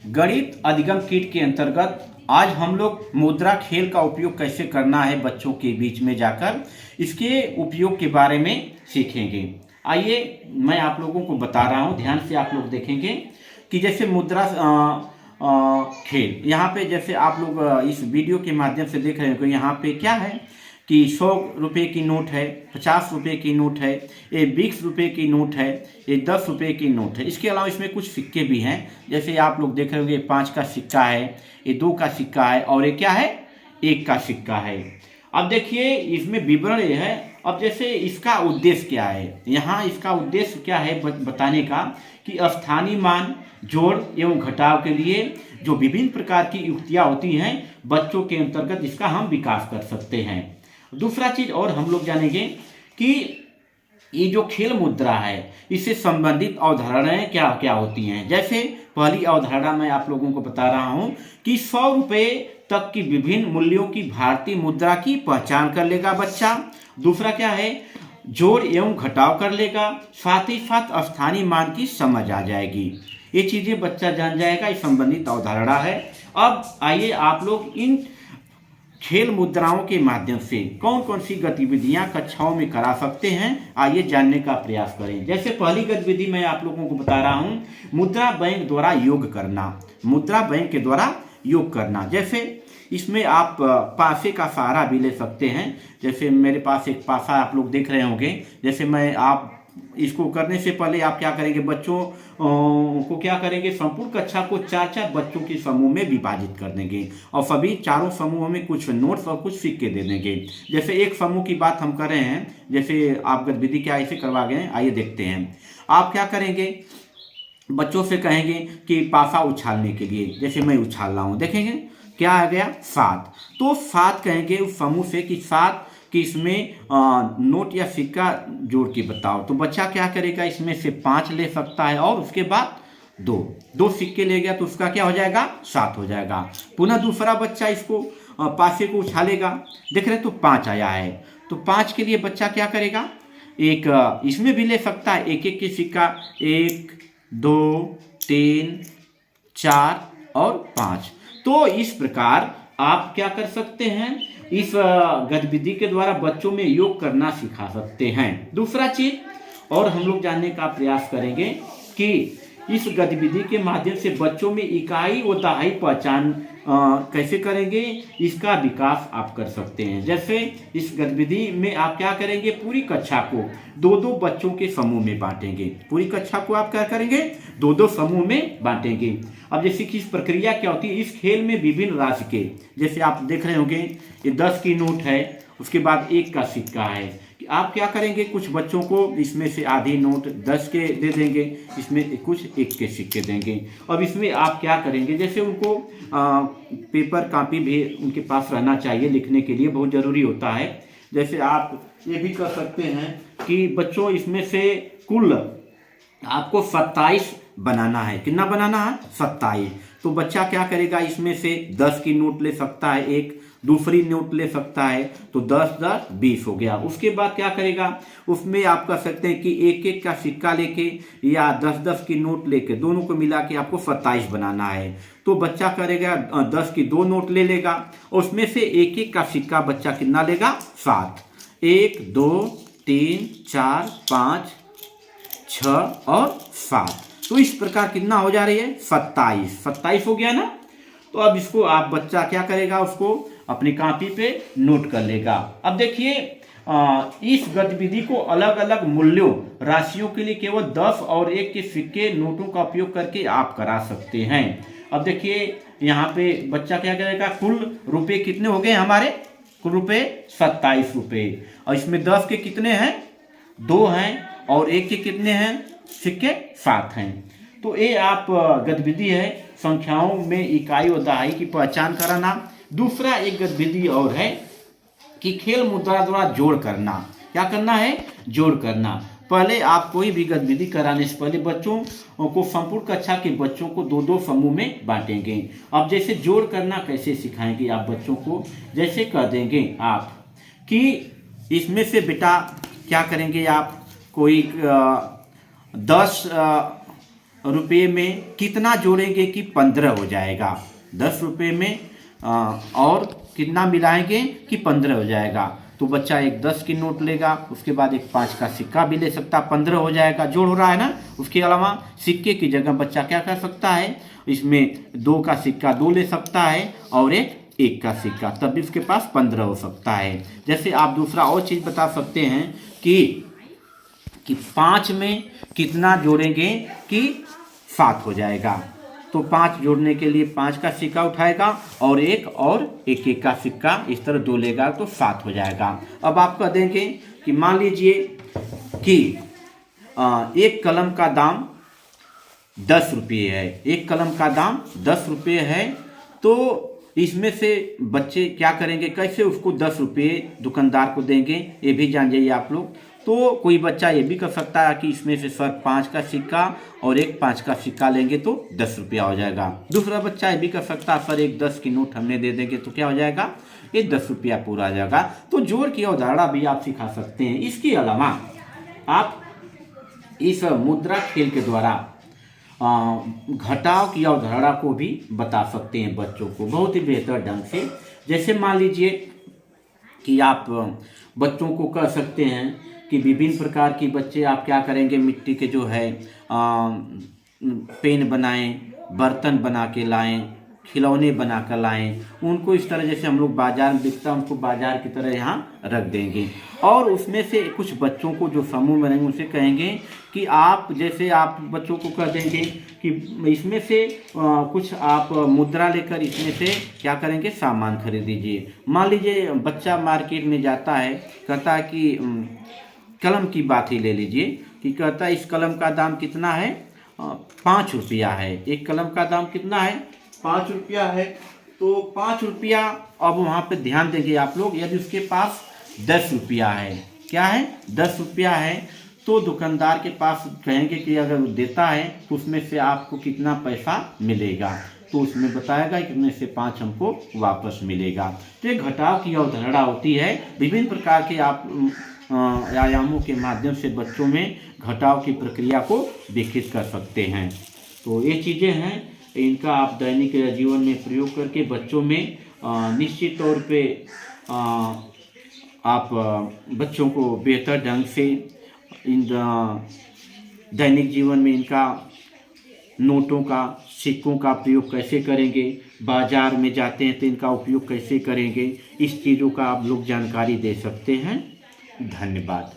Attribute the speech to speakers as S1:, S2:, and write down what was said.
S1: गणित अधिगम किट के अंतर्गत आज हम लोग मुद्रा खेल का उपयोग कैसे करना है बच्चों के बीच में जाकर इसके उपयोग के बारे में सीखेंगे। आइए मैं आप लोगों को बता रहा हूं, ध्यान से आप लोग देखेंगे कि जैसे मुद्रा खेल यहाँ पे जैसे आप लोग इस वीडियो के माध्यम से देख रहे हो कि यहाँ पे क्या है कि 100 रुपये की नोट है, 50 रुपये की नोट है, ये 20 रुपये की नोट है, ये 10 रुपये की नोट है। इसके अलावा इसमें कुछ सिक्के भी हैं, जैसे आप लोग देख रहे होंगे 5 का सिक्का है, ये 2 का सिक्का है और ये क्या है 1 का सिक्का है। अब देखिए इसमें विवरण ये है। अब जैसे इसका उद्देश्य क्या है, यहाँ इसका उद्देश्य क्या है बताने का कि स्थानीय मान जोड़ एवं घटाव के लिए जो विभिन्न प्रकार की युक्तियाँ होती हैं बच्चों के अंतर्गत इसका हम विकास कर सकते हैं। दूसरा चीज और हम लोग जानेंगे कि ये जो खेल मुद्रा है इससे संबंधित अवधारणाएं क्या क्या होती हैं। जैसे पहली अवधारणा मैं आप लोगों को बता रहा हूं कि 100 रुपये तक की विभिन्न मूल्यों की भारतीय मुद्रा की पहचान कर लेगा बच्चा। दूसरा क्या है, जोड़ एवं घटाव कर लेगा, साथ ही साथ स्थानीय मान की समझ आ जाएगी। ये चीजें बच्चा जान जाएगा, इस संबंधित अवधारणा है। अब आइए आप लोग इन खेल मुद्राओं के माध्यम से कौन कौन सी गतिविधियां कक्षाओं में करा सकते हैं, आइए जानने का प्रयास करें। जैसे पहली गतिविधि मैं आप लोगों को बता रहा हूं, मुद्रा बैंक द्वारा योग करना। मुद्रा बैंक के द्वारा योग करना, जैसे इसमें आप पासे का सहारा भी ले सकते हैं। जैसे मेरे पास एक पासा आप लोग देख रहे होंगे। जैसे मैं आप इसको करने से पहले आप क्या करेंगे, बच्चों को क्या करेंगे, संपूर्ण कक्षा को 4-4 बच्चों के समूह में विभाजित कर देंगे और सभी चारों समूहों में कुछ नोट्स और कुछ सिक्के दे देंगे। जैसे एक समूह की बात हम कर रहे हैं, जैसे आप गतिविधि क्या ऐसे करवा गए हैं, आइए देखते हैं। आप क्या करेंगे, बच्चों से कहेंगे कि पासा उछालने के लिए, जैसे मैं उछाल रहा हूँ, देखेंगे क्या आ गया 7। तो 7 कहेंगे उस समूह से कि 7 कि इसमें नोट या सिक्का जोड़ के बताओ। तो बच्चा क्या करेगा, इसमें से 5 ले सकता है और उसके बाद 2 सिक्के ले गया तो उसका क्या हो जाएगा 7 हो जाएगा। पुनः दूसरा बच्चा इसको पासे को उछालेगा, देख रहे तो 5 आया है। तो 5 के लिए बच्चा क्या करेगा, एक इसमें भी ले सकता है, एक एक के सिक्का, 1 2 3 4 और 5। तो इस प्रकार आप क्या कर सकते हैं, इस गतिविधि के द्वारा बच्चों में योग करना सिखा सकते हैं। दूसरा चीज और हम लोग जानने का प्रयास करेंगे कि इस गतिविधि के माध्यम से बच्चों में इकाई व दहाई पहचान कैसे करेंगे, इसका विकास आप कर सकते हैं। जैसे इस गतिविधि में आप क्या करेंगे, पूरी कक्षा को 2-2 बच्चों के समूह में बांटेंगे। पूरी कक्षा को आप क्या करेंगे, 2-2 समूह में बांटेंगे। अब जैसे कि इस प्रक्रिया क्या होती है, इस खेल में विभिन्न राशि के, जैसे आप देख रहे होंगे ये 10 की नोट है, उसके बाद 1 का सिक्का है। आप क्या करेंगे, कुछ बच्चों को इसमें से आधी नोट 10 के दे देंगे, इसमें कुछ 1 के सिक्के देंगे। अब इसमें आप क्या करेंगे, जैसे उनको पेपर कापी भी उनके पास रहना चाहिए, लिखने के लिए बहुत ज़रूरी होता है। जैसे आप ये भी कर सकते हैं कि बच्चों इसमें से कुल आपको 27 बनाना है। कितना बनाना है, 27। तो बच्चा क्या करेगा, इसमें से 10 की नोट ले सकता है, एक दूसरी नोट ले सकता है, तो 10-10 20 हो गया। उसके बाद क्या करेगा, उसमें आप कर सकते हैं कि 1-1 का सिक्का लेके या 10-10 की नोट लेके दोनों को मिला के आपको 27 बनाना है। तो बच्चा करेगा 10 की 2 नोट ले लेगा और उसमें से 1-1 का सिक्का बच्चा कितना लेगा 7। 1 2 3 4 5 6 और 7। तो इस प्रकार कितना हो जा रही है 27 हो गया ना। तो अब इसको आप बच्चा क्या करेगा, उसको अपनी कॉपी पे नोट कर लेगा। अब देखिए इस गतिविधि को अलग अलग मूल्यों राशियों के लिए केवल 10 और 1 के सिक्के नोटों का उपयोग करके आप करा सकते हैं। अब देखिए यहाँ पे बच्चा क्या करेगा, कुल रुपए कितने हो गए हमारे, कुल रुपए 27 रुपये। और इसमें 10 के कितने हैं, 2 हैं और 1 के कितने हैं, सिक्के 7 हैं। तो ये आप गतिविधि है संख्याओं में इकाई और दहाई की पहचान कराना। दूसरा एक गतिविधि और है कि खेल मुद्रा द्वारा जोड़ करना। क्या करना है, जोड़ करना। पहले आप कोई भी गतिविधि कराने से पहले बच्चों को, संपूर्ण कक्षा के बच्चों को 2-2 समूह में बांटेंगे। अब जैसे जोड़ करना कैसे सिखाएंगे आप बच्चों को, जैसे कर देंगे आप कि इसमें से बेटा क्या करेंगे, आप कोई 10 रुपये में कितना जोड़ेंगे कि 15 हो जाएगा। 10 रुपये में और कितना मिलाएंगे कि 15 हो जाएगा। तो बच्चा एक 10 की नोट लेगा, उसके बाद एक 5 का सिक्का भी ले सकता, 15 हो जाएगा, जोड़ हो रहा है ना। उसके अलावा सिक्के की जगह बच्चा क्या कर सकता है, इसमें 2 का सिक्का 2 ले सकता है और एक 1 का सिक्का, तब भी उसके पास 15 हो सकता है। जैसे आप दूसरा और चीज़ बता सकते हैं कि 5 में कितना जोड़ेंगे कि 7 हो जाएगा। तो 5 जोड़ने के लिए 5 का सिक्का उठाएगा और 1 का सिक्का इस तरह 2 लेगा तो 7 हो जाएगा। अब आप कह देंगे कि मान लीजिए कि एक कलम का दाम 10 रुपये है, एक कलम का दाम 10 रुपये है। तो इसमें से बच्चे क्या करेंगे, कैसे उसको 10 रुपये दुकानदार को देंगे, ये भी जान जाइए आप लोग। तो कोई बच्चा ये भी कर सकता है कि इसमें से सर 5 का सिक्का और एक 5 का सिक्का लेंगे तो 10 रुपया हो जाएगा। दूसरा बच्चा ये भी कर सकता है, सर एक 10 की नोट हमने दे देंगे तो क्या हो जाएगा, ये 10 रुपया पूरा आ जाएगा। तो जोड़ की अवधारणा भी आप सिखा सकते हैं। इसके अलावा आप इस मुद्रा खेल के द्वारा घटाव की अवधारणा को भी बता सकते हैं बच्चों को बहुत ही बेहतर ढंग से। जैसे मान लीजिए कि आप बच्चों को कह सकते हैं कि विभिन्न प्रकार की बच्चे आप क्या करेंगे, मिट्टी के जो है पेन बनाएं, बर्तन बना के लाएं, खिलौने बना कर लाएं, उनको इस तरह जैसे हम लोग बाजार में बिकता है उनको बाजार की तरह यहाँ रख देंगे। और उसमें से कुछ बच्चों को जो समूह में रहेंगे उनसे कहेंगे कि आप जैसे आप बच्चों को कह देंगे कि इसमें से कुछ आप मुद्रा लेकर इसमें से क्या करेंगे, सामान खरीद दीजिए। मान लीजिए बच्चा मार्केट में जाता है, कहता है कि कलम की बात ही ले लीजिए कि कहता है इस कलम का दाम कितना है, 5 रुपया है। एक कलम का दाम कितना है, 5 रुपया है। तो 5 रुपया, अब वहाँ पे ध्यान देंगे आप लोग, यदि उसके पास 10 रुपया है, क्या है 10 रुपया है, तो दुकानदार के पास कहेंगे कि अगर वो देता है तो उसमें से आपको कितना पैसा मिलेगा, तो उसमें बताएगा कि इसमें से 5 हमको वापस मिलेगा। तो ये घटाव की अवधारणा होती है। विभिन्न प्रकार के आप आयामों के माध्यम से बच्चों में घटाव की प्रक्रिया को विकसित कर सकते हैं। तो ये चीज़ें हैं, इनका आप दैनिक जीवन में प्रयोग करके बच्चों में निश्चित तौर पे आप बच्चों को बेहतर ढंग से इन दैनिक जीवन में इनका नोटों का, सिक्कों का प्रयोग कैसे करेंगे, बाजार में जाते हैं तो इनका उपयोग कैसे करेंगे, इस चीज़ों का आप लोग जानकारी दे सकते हैं। धन्यवाद।